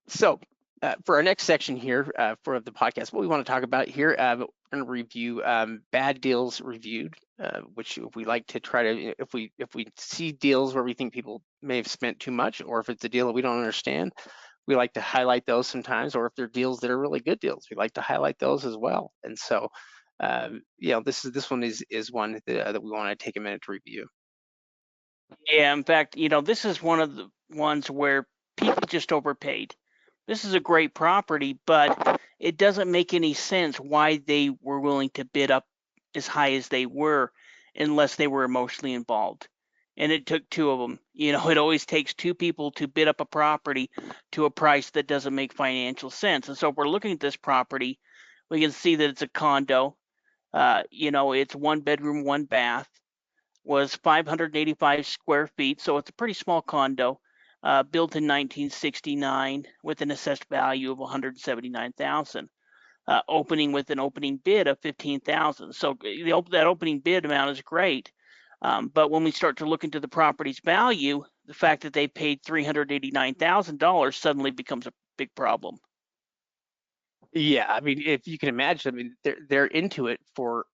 So for our next section here for the podcast, what we want to talk about here, we're going to review bad deals reviewed, which we like to try to, if we see deals where we think people may have spent too much, or if it's a deal that we don't understand, we like to highlight those sometimes, or if they're deals that are really good deals, we like to highlight those as well. And so, this one is one that we want to take a minute to review. Yeah, in fact, this is one of the ones where people just overpaid. This is a great property, but it doesn't make any sense why they were willing to bid up as high as they were unless they were emotionally involved. And it took two of them. It always takes two people to bid up a property to a price that doesn't make financial sense. And so if we're looking at this property, we can see that it's a condo. It's 1 bedroom, 1 bath, was 585 square feet, so it's a pretty small condo, built in 1969 with an assessed value of 179,000, opening with an opening bid of 15,000. So that opening bid amount is great, but when we start to look into the property's value, the fact that they paid $389,000 suddenly becomes a big problem. Yeah, I mean, if you can imagine, I mean, they're into it for,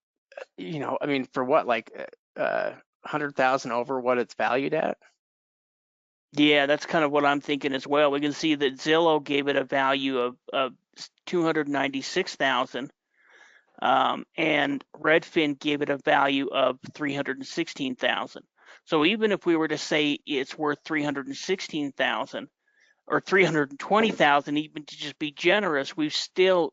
for what, like 100,000 over what it's valued at? Yeah, that's kind of what I'm thinking as well. We can see that Zillow gave it a value of 296,000, and Redfin gave it a value of 316,000. So even if we were to say it's worth 316,000 or 320,000, even to just be generous, they've still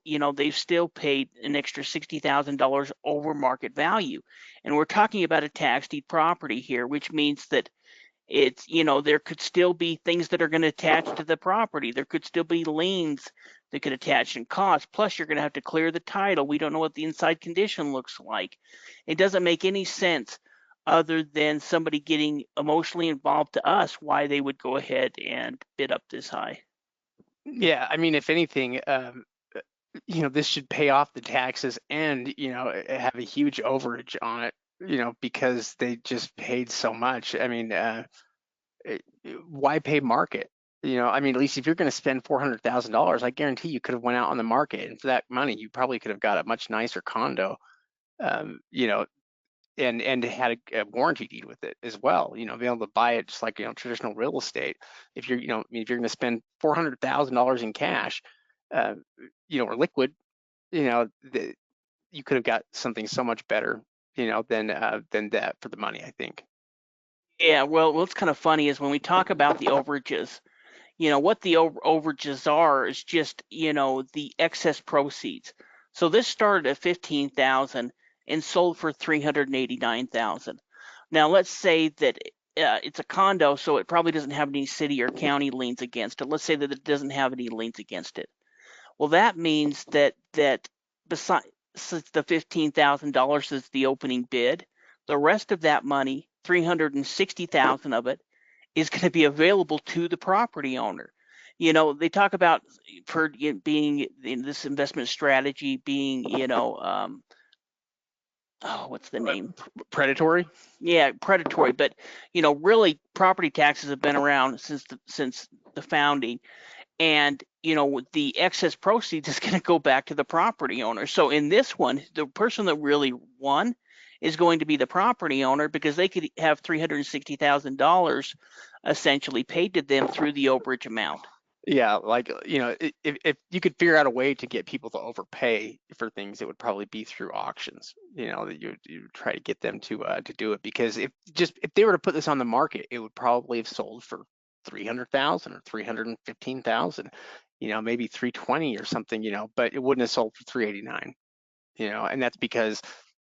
paid an extra $60,000 over market value, and we're talking about a tax deed property here, which means that there could still be things that are going to attach to the property. There could still be liens that could attach in cost. Plus, you're going to have to clear the title. We don't know what the inside condition looks like. It doesn't make any sense other than somebody getting emotionally involved to us why they would go ahead and bid up this high. Yeah, I mean, if anything, this should pay off the taxes and, have a huge overage on it, because they just paid so much. I mean, why pay market? I mean, at least if you're going to spend $400,000, I guarantee you could have went out on the market, and for that money, you probably could have got a much nicer condo, um, you know, and had a warranty deed with it as well. Be able to buy it just like traditional real estate. If you're, I mean, if you're going to spend $400,000 in cash, uh, or liquid, you could have got something so much better, than that for the money, I think. Yeah, well, what's kind of funny is when we talk about the overages, what the overages are is just the excess proceeds. So this started at 15,000 and sold for 389,000. Now let's say that it's a condo, so it probably doesn't have any city or county liens against it. Let's say that it doesn't have any liens against it. Well, that means that besides the $15,000 is the opening bid, the rest of that money, 360,000 of it, is going to be available to the property owner. They talk about for being in this investment strategy being, what's the name? Predatory. Yeah, predatory. But really, property taxes have been around since the founding, and the excess proceeds is going to go back to the property owner. So in this one, the person that really won is going to be the property owner because they could have $360,000 essentially paid to them through the overage amount. Yeah, like, if you could figure out a way to get people to overpay for things, it would probably be through auctions. That you try to get them to do it, because if they were to put this on the market, it would probably have sold for 300,000 or 315,000, maybe 320 or something, but it wouldn't have sold for 389, and that's because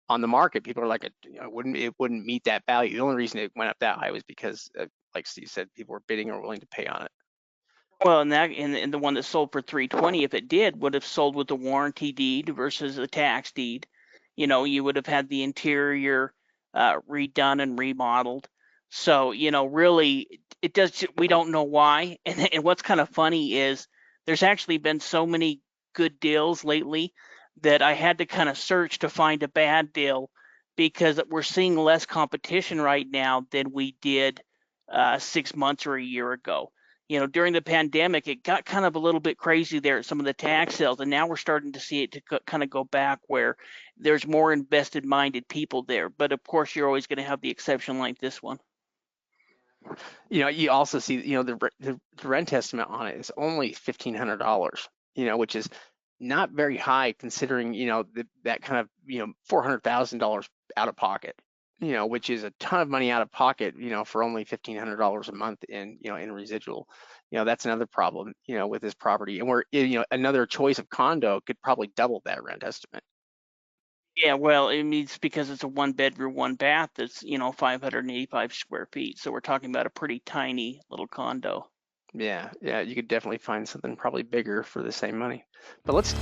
on the market, people are like, it wouldn't meet that value. The only reason it went up that high was because, like Steve said, people were bidding or willing to pay on it. Well, and the one that sold for 320, if it did, would have sold with the warranty deed versus a tax deed. You would have had the interior redone and remodeled. So, really, it does. We don't know why. And what's kind of funny is there's actually been so many good deals lately that I had to kind of search to find a bad deal because we're seeing less competition right now than we did 6 months or a year ago. During the pandemic, it got kind of a little bit crazy there at some of the tax sales, and now we're starting to see it to kind of go back where there's more invested-minded people there. But of course, you're always going to have the exception like this one. You also see, the rent estimate on it is only $1,500, which is not very high considering, that kind of, $400,000 out of pocket, which is a ton of money out of pocket, for only $1,500 a month in residual. That's another problem, with this property. And another choice of condo could probably double that rent estimate. Yeah, well, I mean, it's because it's a one bedroom, one bath that's, 585 square feet. So we're talking about a pretty tiny little condo. Yeah, you could definitely find something probably bigger for the same money. But let's